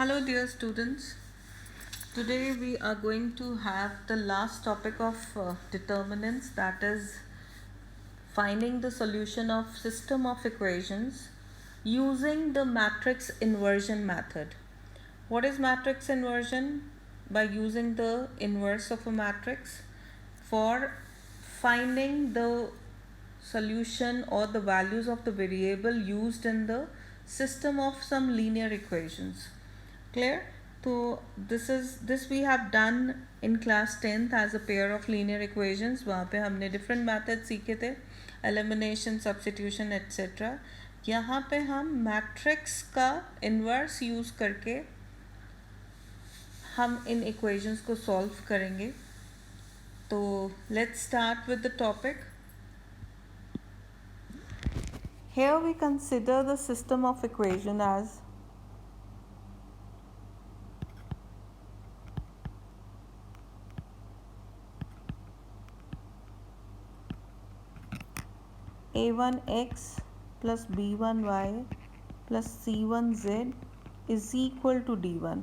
Hello, dear students. Today we are going to have the last topic of determinants, that is finding the solution of system of equations using the matrix inversion method. What is matrix inversion? By using the inverse of a matrix for finding the solution or the values of the variable used in the system of some linear equations. Clear? So this we have done in class 10th as a pair of linear equations. वहाँ पे हमने different methods सीखे थे, elimination, substitution, etc. यहाँ पे हम matrix का inverse use करके हम इन equations को solve करेंगे. तो let's start with the topic. Here we consider the system of equation as a1x plus b1y plus c1z is equal to d1.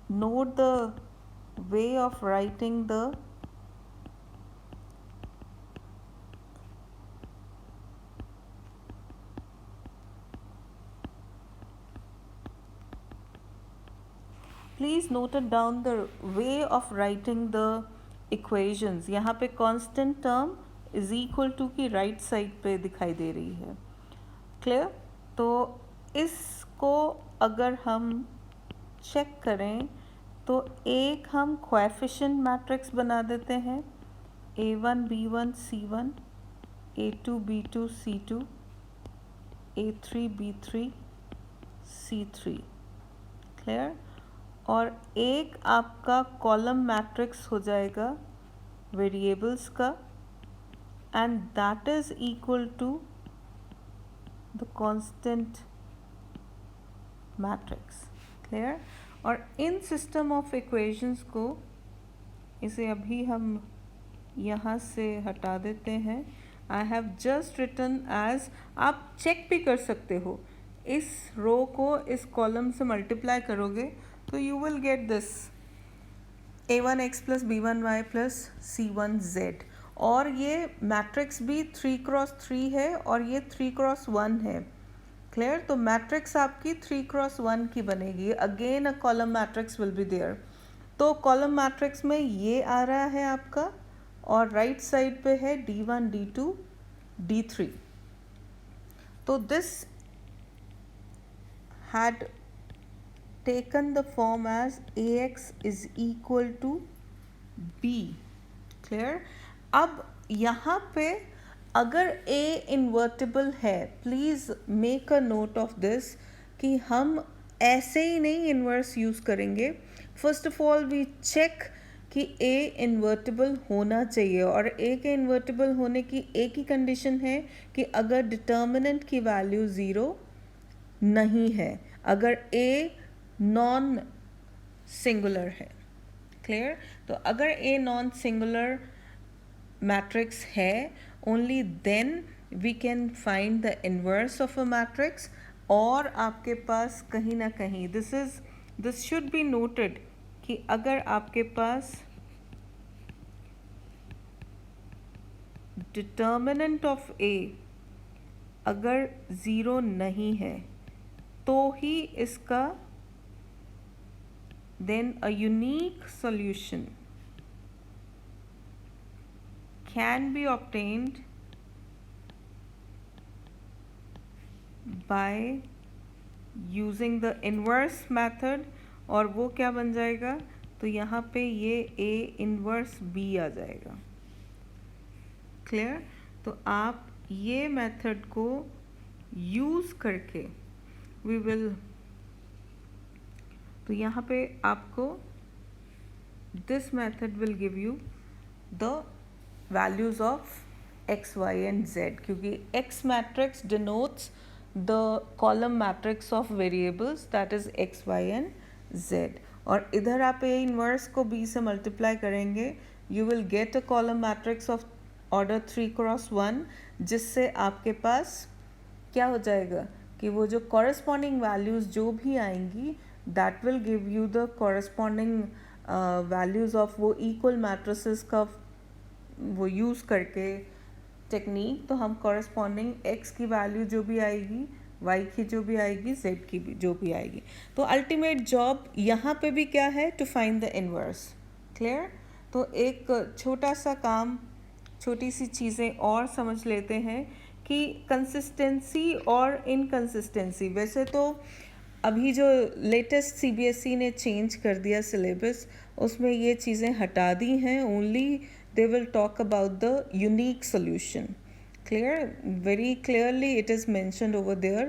Note the way of writing the Please note it down the way of writing the equations. यहाँ पे constant term is equal to की right side पे दिखाई दे रही है. Clear? तो इसको अगर हम check करें तो एक हम coefficient matrix बना देते हैं. a1 b1 c1, a2 b2 c2, a3 b3 c3. Clear? और एक आपका कॉलम मैट्रिक्स हो जाएगा वेरिएबल्स का and that is equal to the constant matrix. Clear? और इन सिस्टम ऑफ इक्वेशंस को इसे अभी हम यहाँ से हटा देते हैं. I have just written as, आप चेक भी कर सकते हो, इस रो को इस कॉलम से मल्टीप्लाई करोगे तो you will get this a1x plus b1y plus c1z. और ये मैट्रिक्स भी 3x3 है और ये 3x1 है. क्लियर? तो मैट्रिक्स आपकी 3x1 की बनेगी. Again a column matrix will be there. तो कॉलम मैट्रिक्स में ये आ रहा है आपका और राइट साइड पे है d1 d2 d3. तो this had taken the form as ax is equal to b. Clear? अब यहाँ पे अगर a invertible है, please make a note of this कि हम ऐसे ही नहीं inverse use करेंगे. First of all we check कि a invertible होना चाहिए और a के invertible होने की एक ही condition है कि अगर determinant की value 0 नहीं है, अगर a नॉन सिंगुलर है. क्लियर? तो अगर ए नॉन सिंगुलर मैट्रिक्स है, only then we can find the inverse of a matrix. और आपके पास कहीं ना कहीं दिस शुड बी नोटेड कि अगर आपके पास डिटर्मिनेंट ऑफ ए अगर ज़ीरो नहीं है तो ही इसका then a unique solution can be obtained by using the inverse method. और वो क्या बन जाएगा? तो यहाँ पे ये a inverse b आ जाएगा. क्लियर? तो आप ये मेथड को यूज़ करके we will, तो यहाँ पे आपको this method will give you the values of x, y and z, क्योंकि x matrix denotes the column matrix of variables that is x, y and z. और इधर आप a इनवर्स को b से मल्टीप्लाई करेंगे, you will get a column matrix of order 3x1, जिससे आपके पास क्या हो जाएगा कि वो जो कॉरस्पॉन्डिंग वैल्यूज़ जो भी आएंगी that will give you the corresponding values of वो इक्वल मैट्रिसेस का वो यूज़ करके टेक्निक, तो हम कॉरस्पॉन्डिंग x की वैल्यू जो भी आएगी, y की जो भी आएगी, z की भी जो भी आएगी, तो अल्टीमेट जॉब यहाँ पे भी क्या है, to find the inverse. Clear? तो एक छोटा सा काम, छोटी सी चीज़ें और समझ लेते हैं कि कंसिस्टेंसी और इनकंसिस्टेंसी, वैसे तो अभी जो लेटेस्ट सीबीएसई ने चेंज कर दिया सिलेबस, उसमें ये चीज़ें हटा दी हैं, only they will talk about the unique solution. Clear? Very clearly it is mentioned over there.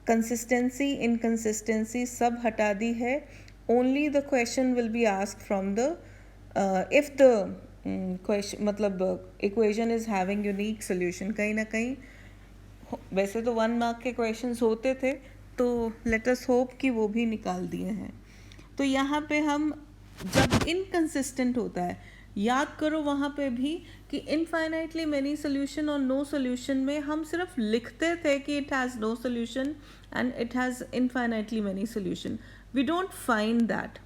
Consistency, inconsistency सब हटा दी है. Only the question will be asked from the if the question मतलब equation is having unique solution. कहीं ना कहीं वैसे तो 1 mark के क्वेश्चंस होते थे, तो लेट अस होप कि वो भी निकाल दिए हैं। तो यहाँ पे हम जब इनकंसिस्टेंट होता है, याद करो वहाँ पे भी कि इनफाइनाइटली मैनी सोल्यूशन और नो सोल्यूशन में हम सिर्फ लिखते थे कि it has no solution and it has infinitely many solution, we don't find that.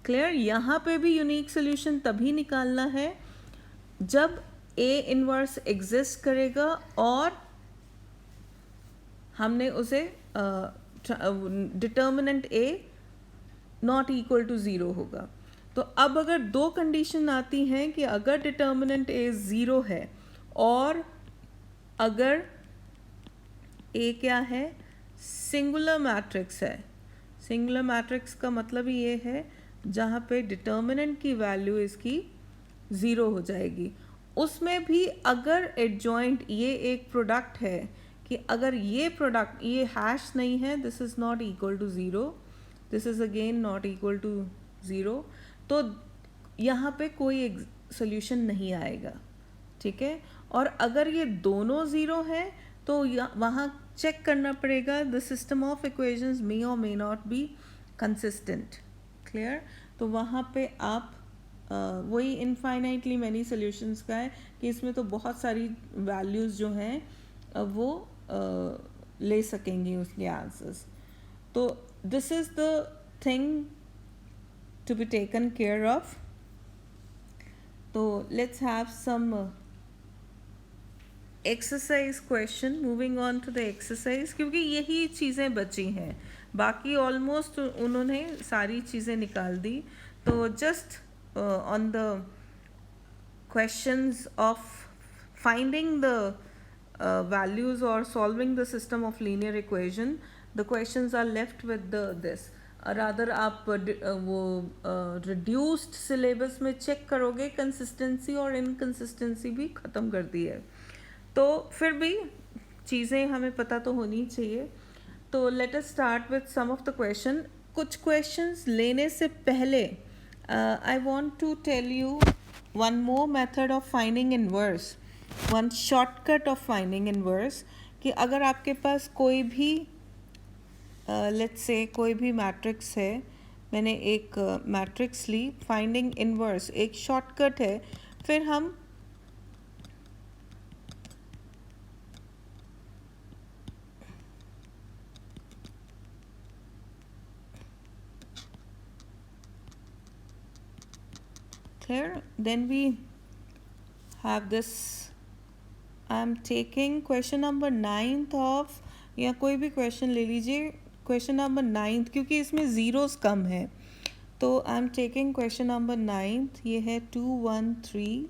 Clear? यहाँ पे भी यूनिक सोल्यूशन तभी निकालना है जब ए इनवर्स एग्जिस्ट करेगा और हमने उसे determinant A not equal to zero होगा। तो अब अगर दो कंडीशन आती हैं कि अगर डिटर्मिनेंट ए ज़ीरो है और अगर ए क्या है, सिंगुलर मैट्रिक्स है। सिंगुलर मैट्रिक्स का मतलब ये है जहाँ पे डिटर्मिनेंट की वैल्यू इसकी ज़ीरो हो जाएगी। उसमें भी अगर एडजॉइंट ये एक प्रोडक्ट है कि अगर ये प्रोडक्ट ये हैश नहीं है, this is not equal to zero, this is again not equal to zero, तो यहाँ पे कोई सोल्यूशन नहीं आएगा। ठीक है? और अगर ये दोनों ज़ीरो है तो वहाँ चेक करना पड़ेगा द सिस्टम ऑफ इक्वेशंस मे और may not be consistent. Clear? तो वहाँ पे आप वही इनफाइनाइटली मैनी सोल्यूशंस का है कि इसमें तो बहुत सारी वैल्यूज़ जो हैं वो ले सकेंगी उसके आंसर्स। तो this is the thing to be taken care of. So let's have some exercise question. Moving on to the exercise, क्योंकि यही चीज़ें बची हैं, बाकी ऑलमोस्ट उन्होंने सारी चीज़ें निकाल दी। तो just on the questions of finding the values or solving the system of linear equation, the questions are left with this. Rather आप वो रिड्यूस्ड सिलेबस में चेक करोगे, कंसिस्टेंसी और इनकंसिस्टेंसी भी ख़त्म कर दी है, तो फिर भी चीज़ें हमें पता तो होनी चाहिए। तो let us start with some of the question. कुछ क्वेश्चंस लेने से पहले I want to tell you one more method of finding inverse, one shortcut of finding inverse, कि अगर आपके पास कोई भी लेट्स से कोई भी मैट्रिक्स है, मैंने एक मैट्रिक्स ली, फाइंडिंग इनवर्स एक शॉर्टकट है। फिर हम clear, then we have this, I am taking question number 9th of, या कोई भी क्वेश्चन ले लीजिए, क्वेश्चन नंबर 9th, क्योंकि इसमें ज़ीरोज़ कम है। तो I am taking question number 9th, ये है 2 1 3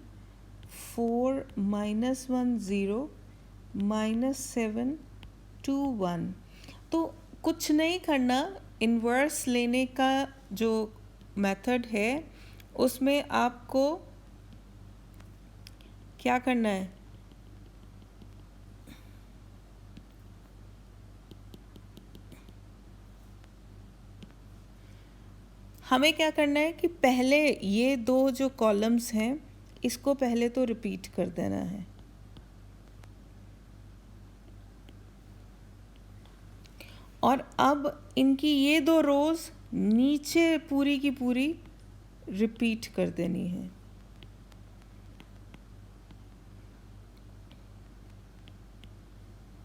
4 -1 0 -7 2 1। तो कुछ नहीं करना, इन्वर्स लेने का जो मेथड है उसमें आपको क्या करना है, हमें क्या करना है कि पहले ये दो जो कॉलम्स हैं इसको पहले तो रिपीट कर देना है, और अब इनकी ये दो रोज़ नीचे पूरी की पूरी रिपीट कर देनी है।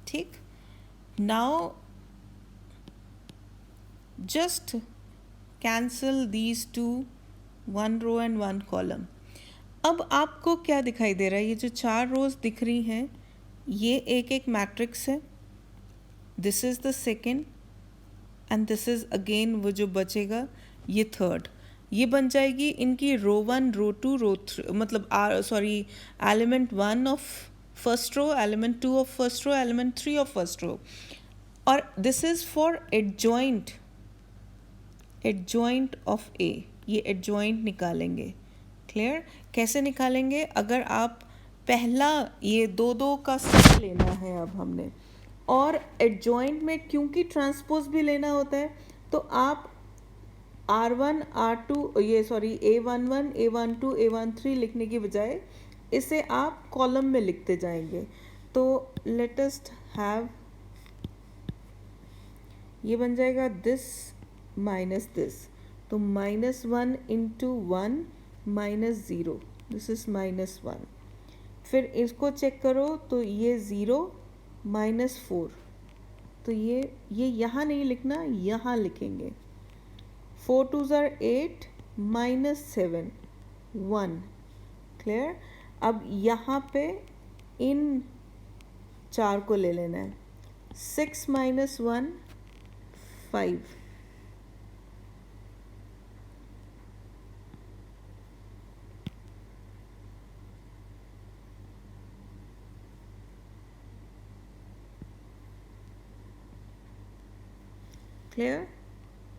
ठीक? Now just cancel these two, 1 row and 1 column. अब आपको क्या दिखाई दे रहा है? ये जो 4 रोज दिख रही हैं, ये एक एक मैट्रिक्स है। This is the second and this is again वो जो बचेगा ये थर्ड। ये बन जाएगी इनकी रो 1, रो 2, रो 3, मतलब element 1 of first row, element 2 of first row, element 3 of first row. और this is for adjoint of A. ये एडजॉइंट निकालेंगे। क्लियर? कैसे निकालेंगे? अगर आप पहला ये दो दो का सेट लेना है अब हमने, और एडजॉइंट में क्योंकि ट्रांसपोज भी लेना होता है, तो आप R1 R2 A11 A12 A13 लिखने की बजाय इसे आप कॉलम में लिखते जाएंगे। तो लेट अस हैव, ये बन जाएगा दिस माइनस दिस, तो -1 इंटू 1 -0, दिस इज -1। फिर इसको चेक करो तो ये 0 -4, तो ये यहाँ नहीं लिखना, यहाँ लिखेंगे। 4 2s are 8 -7 1। क्लियर? अब यहाँ पे इन 4 को ले लेना है। 6 -1 5। क्लियर?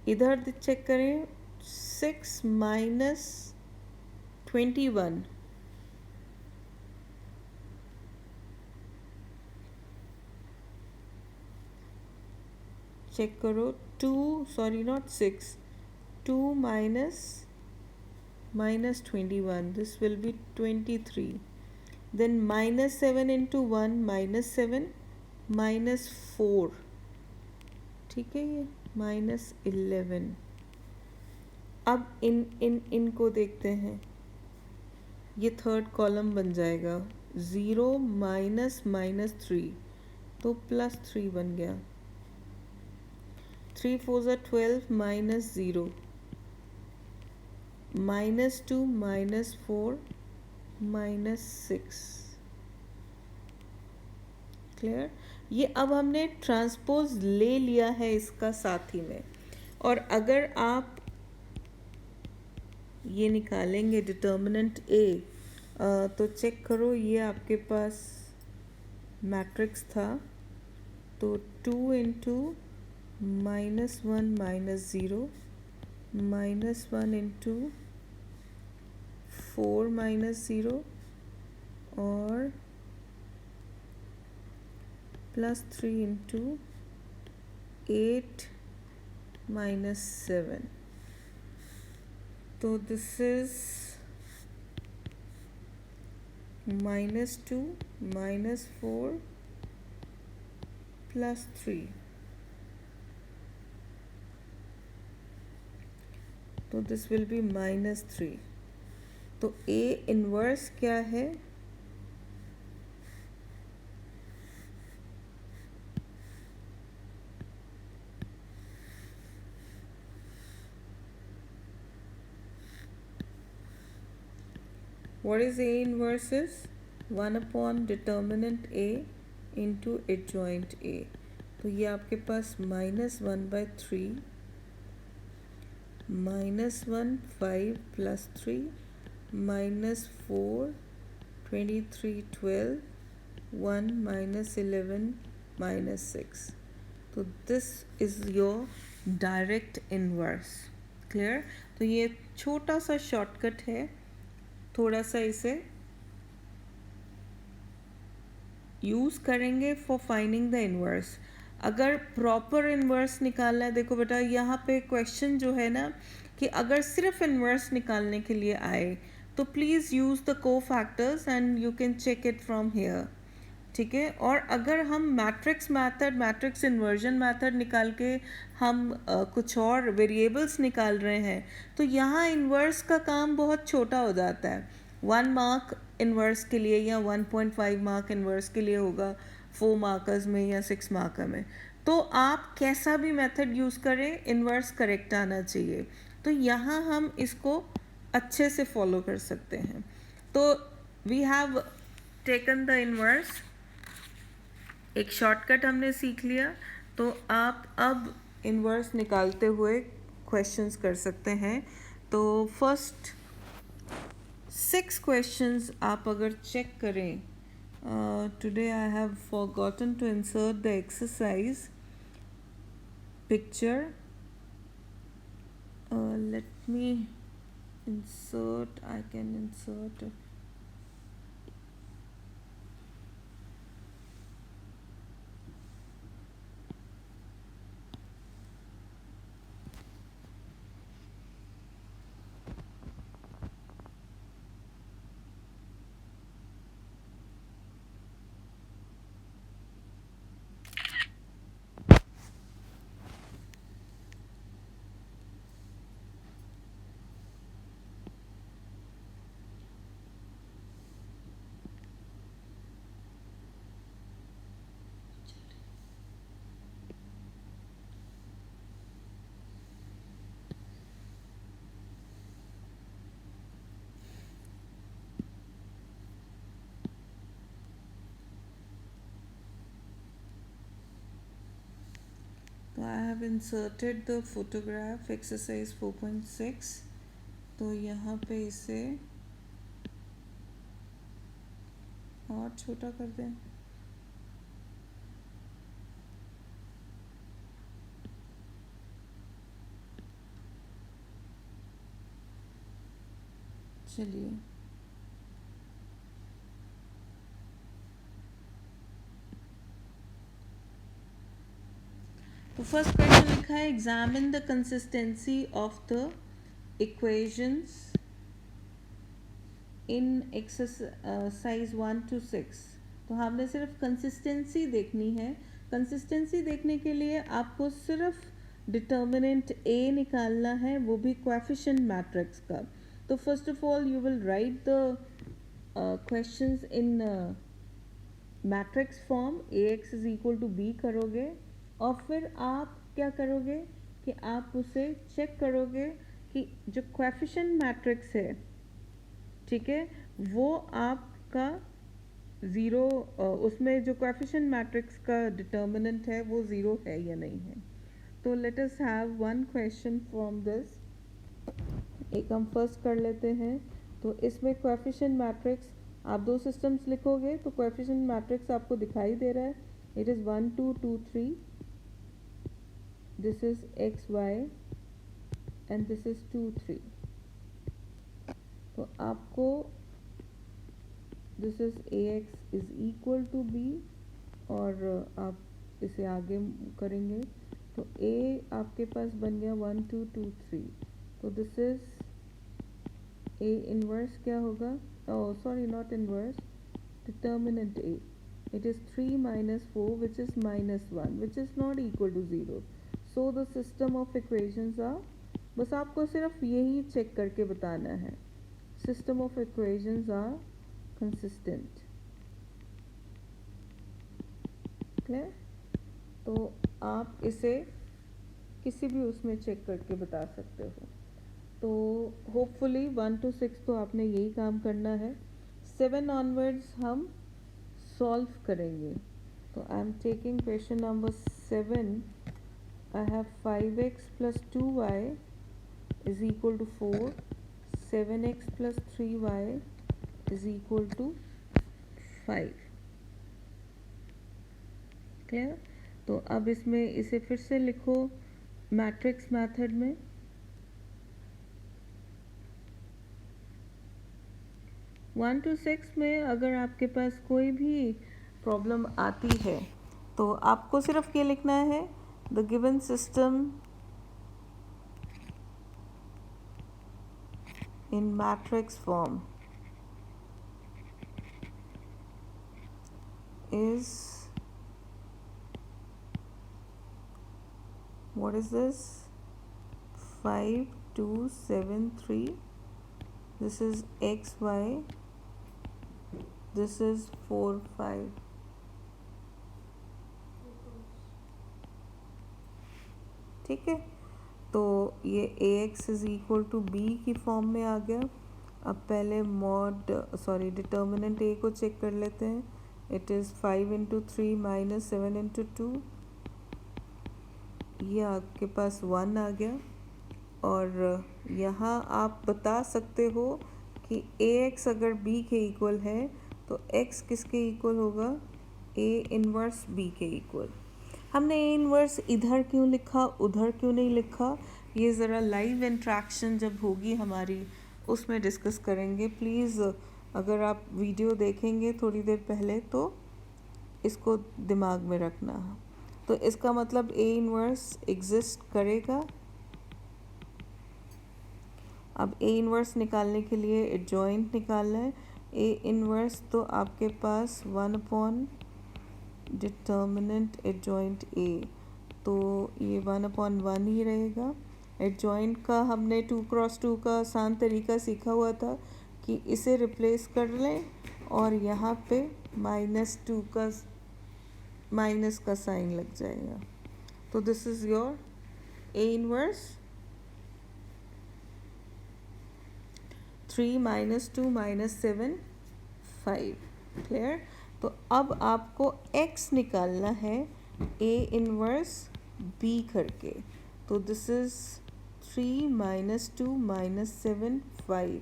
इधर चेक करें, 6 -21 चेक करो, 2 not 6, 2 -21, this will be 23, then -7 into 1 -7 -4, ठीक है, ये -11। अब इनको देखते हैं, ये थर्ड कॉलम बन जाएगा, 0 -3, तो +3 बन गया। 3 4s are 12 -0 -2 -4 -6। क्लियर? ये अब हमने ट्रांसपोज ले लिया है इसका साथ ही में। और अगर आप ये निकालेंगे डिटर्मिनेंट ए, तो चेक करो, ये आपके पास मैट्रिक्स था, तो 2 इंटू -1 -0 -1 इंटू 4 -0 और +3 इंटू 8 -7, तो दिस इज -2 -4 +3, तो दिस विल बी -3। तो ए इनवर्स क्या है? What is A inverse is 1 upon determinant A into adjoint A। तो ये आपके पास -1/3 -1 5 +3 -4 23 12 1 -11 -6, तो this is your direct inverse. Clear? तो ये छोटा सा शॉर्टकट है, थोड़ा सा इसे यूज़ करेंगे फॉर फाइंडिंग द इनवर्स। अगर प्रॉपर इनवर्स निकालना है, देखो बेटा यहाँ पे क्वेश्चन जो है ना, कि अगर सिर्फ इनवर्स निकालने के लिए आए तो please use the cofactors and you can check it from here. ठीक है? और अगर हम मैट्रिक्स इन्वर्जन मैथड निकाल के हम कुछ और वेरिएबल्स निकाल रहे हैं, तो यहाँ इन्वर्स का काम बहुत छोटा हो जाता है। 1 मार्क इन्वर्स के लिए या 1.5 मार्क इन्वर्स के लिए होगा 4 मार्कर्स में या 6 मार्कर में। तो आप कैसा भी मेथड यूज़ करें, इन्वर्स करेक्ट आना चाहिए। तो यहाँ हम इसको अच्छे से फॉलो कर सकते हैं। तो we have taken the inverse, एक शॉर्टकट हमने सीख लिया। तो आप अब इनवर्स निकालते हुए क्वेश्चंस कर सकते हैं। तो फर्स्ट 6 क्वेश्चंस आप अगर चेक करें, today I have forgotten to insert the exercise picture, let me insert, I can insert तो I have inserted the photograph exercise 4.6। तो यहाँ पे इसे और छोटा कर दें। चलिए, तो फर्स्ट क्वेश्चन लिखा है examine the consistency of the equations in exercise 1 to 6। तो हमने सिर्फ कंसिस्टेंसी देखनी है। कंसिस्टेंसी देखने के लिए आपको सिर्फ डिटर्मिनेंट ए निकालना है, वो भी कोएफिशिएंट मैट्रिक्स का। तो first of all you will write the questions in matrix form, ax is equal to B करोगे, और फिर आप क्या करोगे कि आप उसे चेक करोगे कि जो कोएफिशिएंट मैट्रिक्स है, ठीक है, वो आपका ज़ीरो, उसमें जो कोएफिशिएंट मैट्रिक्स का डिटर्मिनेंट है वो ज़ीरो है या नहीं है। तो let us have one question from this. एक हम फर्स्ट कर लेते हैं। तो इसमें कोएफिशिएंट मैट्रिक्स आप दो सिस्टम्स लिखोगे तो कोएफिशिएंट मैट्रिक्स आपको दिखाई दे रहा है। It is 1 2 2 3, this is x y and this is 2 3। तो आपको this is a x is equal to b, और आप इसे आगे करेंगे तो ए आपके पास बन गया 1 2 2 3। तो दिस इज ए इनवर्स क्या होगा, oh sorry not inverse, determinant A, it is 3 minus 4 which is minus 1 which is not equal to 0, so the system of equations are, बस आपको सिर्फ यही चेक करके बताना है, system of equations are consistent, clear। तो आप इसे किसी भी उसमें चेक करके बता सकते हो। तो होपफुली 1 to 6 तो आपने यही काम करना है। 7 ऑनवर्ड्स हम सॉल्व करेंगे। तो I am taking question number 7। I have 5x plus 2y is equal to 4, 7x plus 3y is equal to 5, clear. तो अब इसमें इसे फिर से लिखो मैट्रिक्स मेथड में। 1 to 6 में अगर आपके पास कोई भी प्रॉब्लम आती है तो आपको सिर्फ ये लिखना है, the given system in matrix form is, what is this, 5 2 7 3, this is x y, this is 4 5, ठीक है। तो ये A x is equal to B की फॉर्म में आ गया। अब पहले डिटर्मिनेंट ए को चेक कर लेते हैं। It is 5 into 3 minus 7 into 2, ये आपके पास 1 आ गया। और यहाँ आप बता सकते हो कि ए एक्स अगर बी के इक्वल है तो एक्स किसके इक्वल होगा, ए इन्वर्स बी के इक्वल। हमने ए इन्वर्स इधर क्यों लिखा, उधर क्यों नहीं लिखा, ये ज़रा लाइव इंट्रैक्शन जब होगी हमारी उसमें डिस्कस करेंगे। प्लीज़ अगर आप वीडियो देखेंगे थोड़ी देर पहले तो इसको दिमाग में रखना। तो इसका मतलब ए इन्वर्स एग्जिस्ट करेगा। अब ए इन्वर्स निकालने के लिए एडजॉइंट निकालना है। ए इन्वर्स तो आपके पास 1 अपॉन डिटर्मिनेंट एडजॉइंट ए, तो ये 1 अपॉन 1 ही रहेगा। एडजॉइंट का हमने 2 क्रॉस 2 का आसान तरीका सीखा हुआ था कि इसे रिप्लेस कर लें और यहाँ पे -2 का माइनस का साइन लग जाएगा। तो this is your A inverse 3 - 2 - 7 5। Clear. तो अब आपको x निकालना है ए इन्वर्स b करके। तो दिस इज़ 3 - 2 - 7 5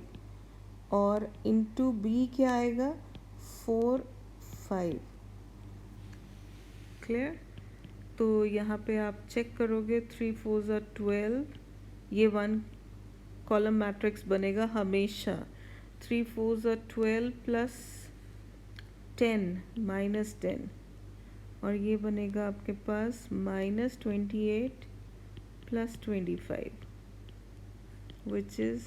और इंटू b क्या आएगा 4 5। क्लियर। तो यहाँ पे आप चेक करोगे 3 4 ज़ा 12, ये 1 कॉलम मैट्रिक्स बनेगा हमेशा। 3 4 ज़ा 12 प्लस 10 माइनस 10 और ये बनेगा आपके पास -28 plus 25 which is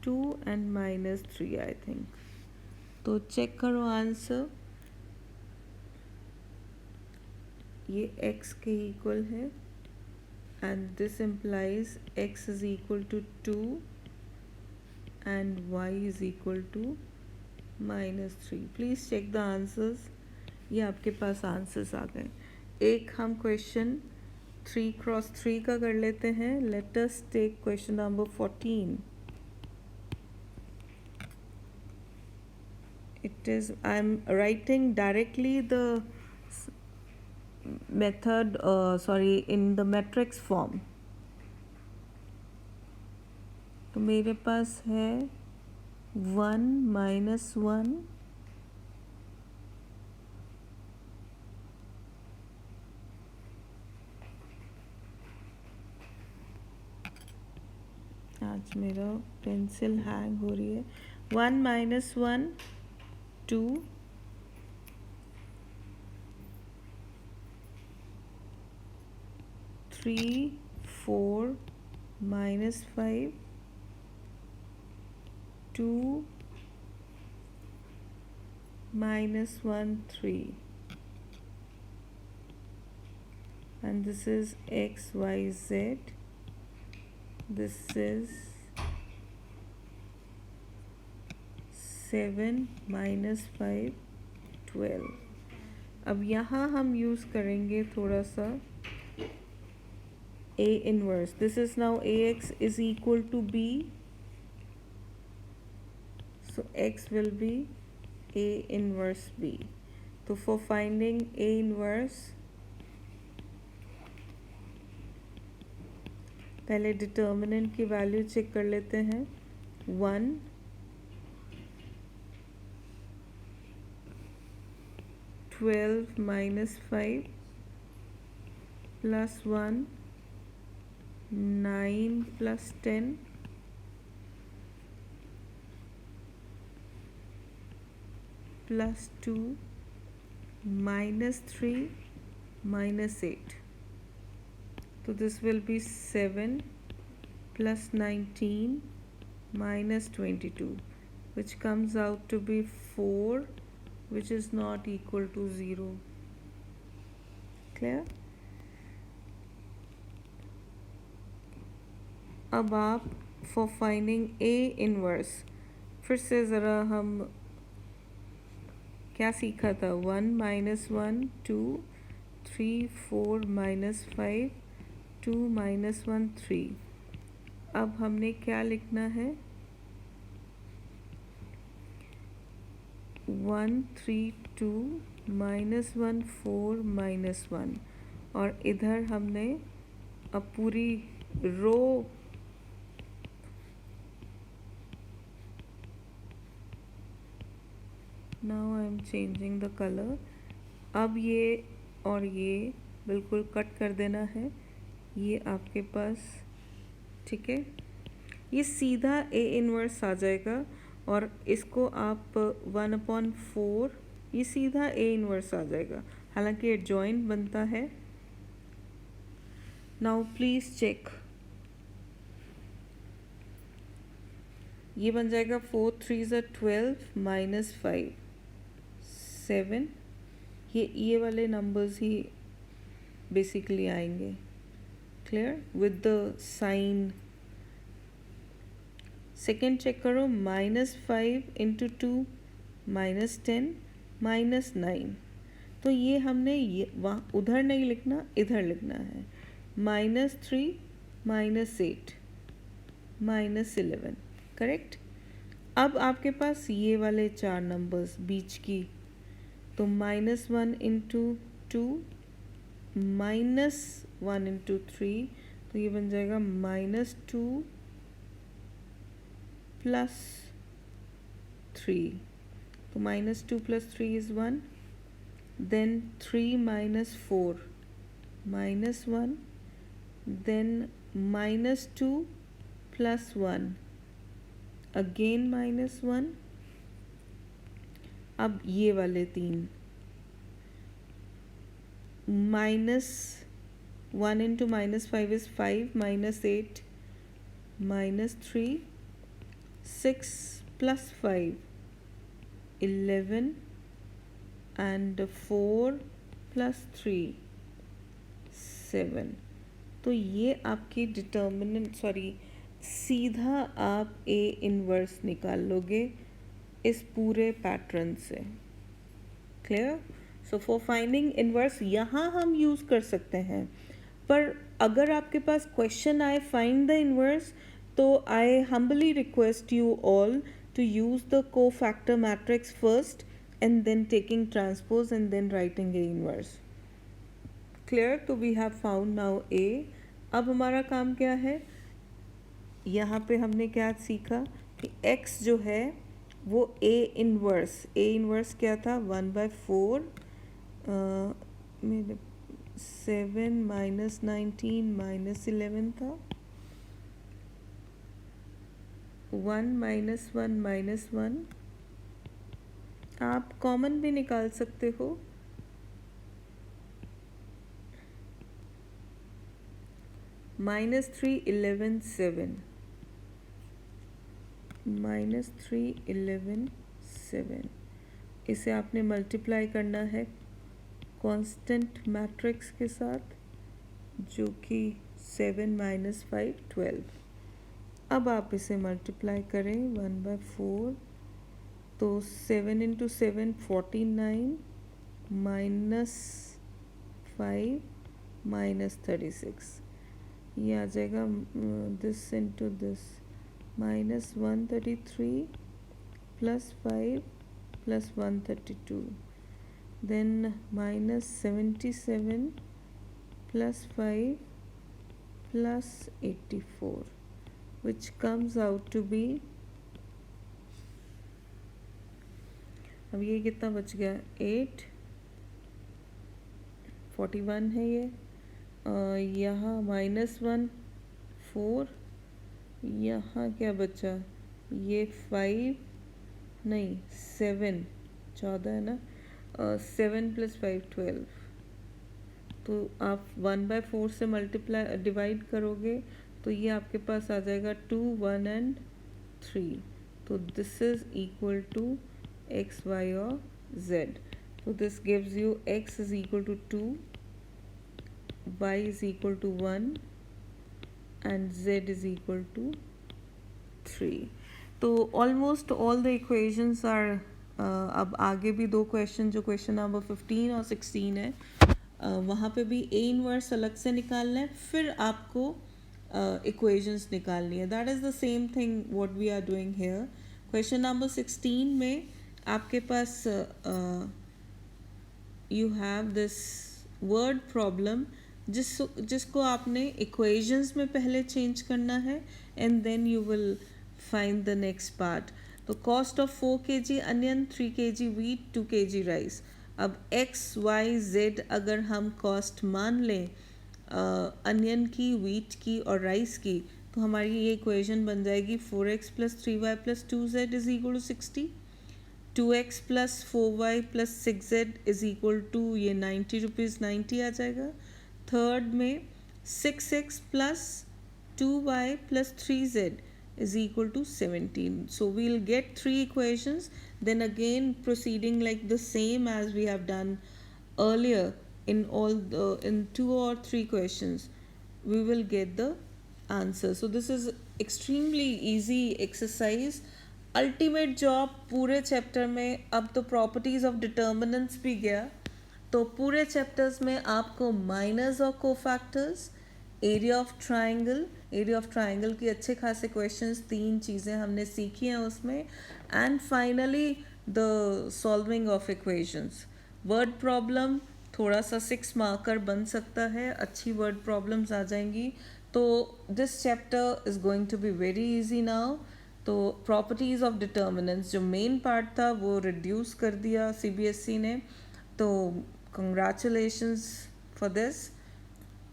2 and -3 I think. तो चेक करो आंसर, ये x के इक्वल है and this implies x is equal to 2 and y is equal to -3। Please check the answers। ये आपके पास आंसर्स आ गए। एक हम क्वेश्चन 3 क्रॉस 3 का कर लेते हैं। Let us take question number 14। It is, I am writing directly the method in the matrix form। तो मेरे पास है 1 - 1 आज मेरा पेंसिल हैंग हो रही है। 1 - 1 2 3 4 -5 2 -1 3 and this is x y z, this is 7 - 5 12। अब यहाँ हम यूज़ करेंगे थोड़ा सा A inverse। This is now AX is equal to B, so X will be A inverse B। तो for finding A inverse पहले डिटर्मिनेंट की value check कर लेते हैं। 1 12 - 5 plus 1 9 plus 10 plus 2 -3 -8। So this will be 7 plus 19 minus 22, which comes out to be 4, which is not equal to 0। Clear? अब आप for finding A inverse फिर से ज़रा हम क्या सीखा था। 1 - 1 2 3 4 - 5 2 माइनस 1 3। अब हमने क्या लिखना है, 1 3 2 माइनस 1 4 माइनस 1, और इधर हमने अब पूरी row now I am changing the colour. अब ये और ये बिल्कुल कट कर देना है, ये आपके पास, ठीक है, ये सीधा ए इनवर्स आ जाएगा, और इसको आप 1/4, ये सीधा ए इनवर्स आ जाएगा, हालांकि ये जॉइंट बनता है। नाउ प्लीज़ चेक, ये बन जाएगा 4 3 12 माइनस 5 7, ये वाले नंबर्स ही बेसिकली आएंगे। Clear with the sign. Second check करो, -5 × 2 -10 -9, तो ये हमने ये वहाँ उधर नहीं लिखना, इधर लिखना है। -3 -8 -11, करेक्ट। अब आपके पास ये वाले चार नंबर्स बीच की, तो -1 × 2 -1 × 3, तो ये बन जाएगा -2 + 3, तो -2 + 3 is 1, then 3 - 4 -1, then -2 + 1, again -1। अब ये वाले तीन, -1 × -5 is 5 -8 -3, 6 + 5 11, and 4 + 3 7। तो ये आपकी डिटर्मिनेंट, सॉरी, सीधा आप ए इनवर्स निकाल लोगे इस पूरे पैटर्न से। Clear. So for finding inverse यहाँ हम यूज़ कर सकते हैं, पर अगर आपके पास क्वेश्चन आए फाइंड द इनवर्स, तो I humbly request you all to use the cofactor matrix first and then taking transpose and then writing A inverse. Clear? तो we have found now A। अब हमारा काम क्या है, यहाँ पे हमने क्या सीखा कि X जो है वो A इनवर्स क्या था, 1/4 मेरे 7 - 19 - 11 था, 1 - 1 - 1, आप कॉमन भी निकाल सकते हो, -3 11 7, -3 11 7, इसे आपने मल्टीप्लाई करना है कांस्टेंट मैट्रिक्स के साथ, जो कि 7 - 5 12। अब आप इसे मल्टीप्लाई करें 1/4, तो 7 × 7 49 -5 -36, ये आ जाएगा this into this, -133 + 5 + 132, then -77 + 5 + 84, which comes out to be, अब ये कितना बच गया, 8 41 है ये, यहाँ -1 4, यहाँ क्या बचा, ये 5 नहीं 7 14 है ना, 7 + 5 12, तो आप 1/4 से मल्टीप्लाई डिवाइड करोगे तो ये आपके पास आ जाएगा 2 1 and 3, तो this is equal to x y और z, तो this gives you x is equal to 2, y is equal to 1 and z is equal to 3। तो almost all the equations are, अब आगे भी दो क्वेश्चन, जो क्वेश्चन नंबर 15 और 16 है, वहाँ पे भी ए इनवर्स अलग से निकालना है, फिर आपको इक्वेशंस निकालनी है. That is the same thing what we are doing here. Question number 16 में आपके पास you have this word problem जिसको आपने इक्वेशंस में पहले चेंज करना है and then you will find the next part. तो cost of 4 kg onion, 3 kg wheat, 2 kg rice. अब एक्स वाई जेड अगर हम कॉस्ट मान लें अनियन की, वीट की और राइस की, तो हमारी ये इक्वेशन बन जाएगी 4x plus 3y plus 2z is equal to 60. 2x plus 4y plus 6z is equal to ये 90 रुपीज़ 90 आ जाएगा. थर्ड में 6x plus 2y plus 3z is equal to 17. So we'll get three equations, then again proceeding like the same as we have done earlier in 2 or 3 questions we will get the answer. So this is extremely easy exercise. Ultimate job पूरे chapter में. अब तो properties of determinants भी गया, तो पूरे chapters में आपको माइनस और कोफैक्टर्स, एरिया ऑफ ट्राइंगल की अच्छे खासे क्वेश्चंस, 3 चीज़ें हमने सीखी हैं उसमें. And finally the solving of equations. Word problem थोड़ा सा 6 मार्कर बन सकता है, अच्छी वर्ड प्रॉब्लम्स आ जाएंगी. तो this chapter is going to be very easy now. तो प्रॉपर्टीज़ ऑफ डिटर्मिनेंट्स जो मेन पार्ट था वो रिड्यूस कर दिया सीबीएसई ने. तो कंग्रेचुलेशंस फॉर दिस.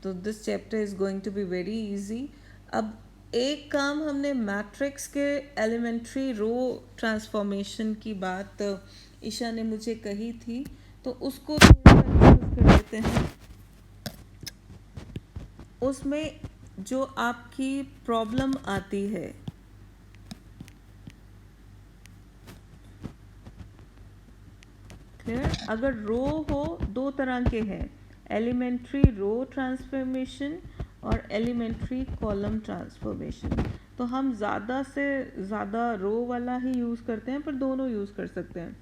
तो this chapter is going to be very easy. अब एक काम हमने मैट्रिक्स के एलिमेंट्री रो ट्रांसफॉर्मेशन की बात ईशा ने मुझे कही थी, तो उसको थोड़ा डिस्कस कर लेते हैं. उसमें जो आपकी प्रॉब्लम आती है, क्लियर. अगर रो हो, 2 तरह के हैं, एलिमेंट्री रो ट्रांसफॉर्मेशन और एलिमेंट्री कॉलम ट्रांसफॉर्मेशन. तो हम ज़्यादा से ज़्यादा रो वाला ही यूज़ करते हैं, पर दोनों यूज़ कर सकते हैं.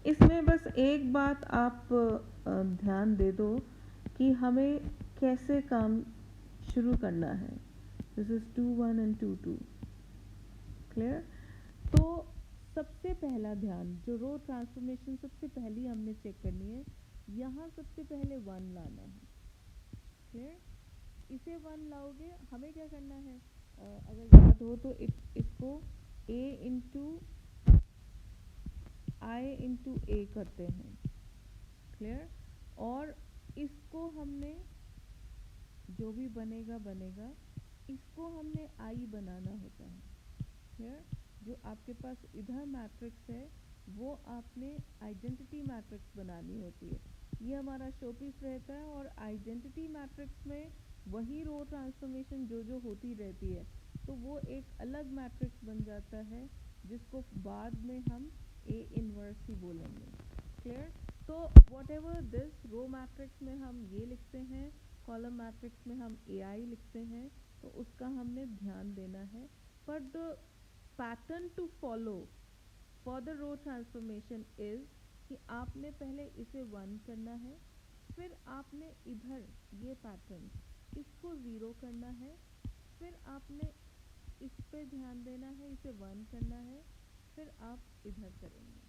इसमें बस एक बात आप ध्यान दे दो कि हमें कैसे काम शुरू करना है. This is 2 1 and 2 2. क्लियर. तो सबसे पहला ध्यान, जो रो ट्रांसफॉर्मेशन सबसे पहली हमने चेक करनी है, यहाँ सबसे पहले 1 लाना है. क्लियर. इसे 1 लाओगे, हमें क्या करना है, अगर याद हो तो इसको a इंटू आई इंटू ए करते हैं. क्लियर. और इसको हमने जो भी बनेगा इसको हमने आई बनाना होता है. क्लियर. जो आपके पास इधर मैट्रिक्स है वो आपने आइडेंटिटी मैट्रिक्स बनानी होती है. ये हमारा शोपीस रहता है, और आइडेंटिटी मैट्रिक्स में वही रो ट्रांसफॉर्मेशन जो होती रहती है, तो वो एक अलग मैट्रिक्स बन जाता है जिसको बाद में हम ए इनवर्स ही बोलेंगे. क्लियर. तो whatever this row matrix में हम ये लिखते हैं, कॉलम मैट्रिक्स में हम ए आई लिखते हैं, तो उसका हमने ध्यान देना है. पर the pattern to follow for the row transformation is कि आपने पहले इसे 1 करना है, फिर आपने इधर ये पैटर्न इसको 0 करना है, फिर आपने इस पे ध्यान देना है, इसे 1 करना है, फिर आप इधर करेंगे.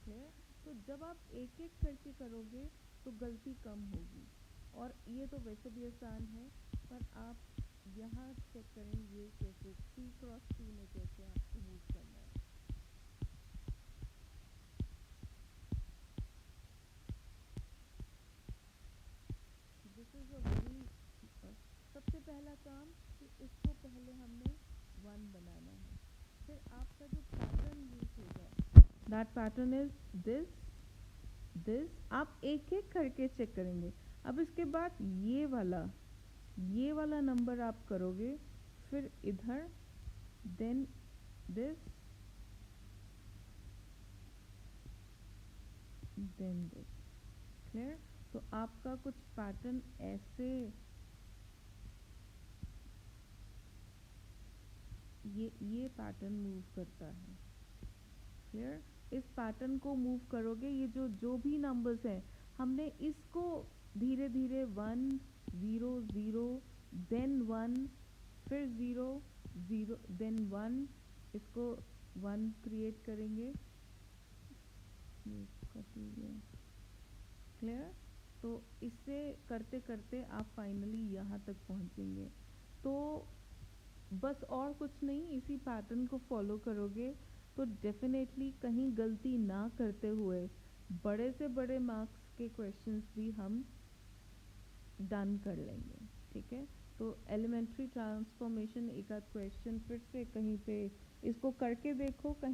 क्लियर. तो जब आप एक एक करके करोगे तो गलती कम होगी. और ये तो वैसे भी आसान है, पर आप यहाँ चेक करें ये कैसे 3x3 में कैसे आपको मूव करना है. दिस इज अ वेरी सबसे पहला काम कि इसको पहले हमने 1 बनाना है. फिर आपका जो पैटर्न यूज होगा, दैट पैटर्न इज दिस. आप एक एक करके चेक करेंगे. अब इसके बाद ये वाला नंबर आप करोगे, फिर इधर, then this, then this. Clear. तो आपका कुछ पैटर्न ऐसे ये पैटर्न मूव करता है. क्लियर. इस पैटर्न को मूव करोगे, ये जो भी नंबर्स हैं हमने इसको धीरे धीरे 1 0 0 देन 1 फिर 0 0 देन 1, इसको 1 क्रिएट करेंगे, क्लियर। तो इससे करते करते आप फाइनली यहाँ तक पहुँचेंगे। तो बस और कुछ नहीं, इसी पैटर्न को फॉलो करोगे तो डेफिनेटली कहीं गलती ना करते हुए बड़े से बड़े मार्क्स के क्वेश्चंस भी हम डन कर लेंगे, ठीक है। तो एलिमेंट्री ट्रांसफॉर्मेशन एक आध क्वेश्चन फिर से कहीं पे इसको करके देखो, कहीं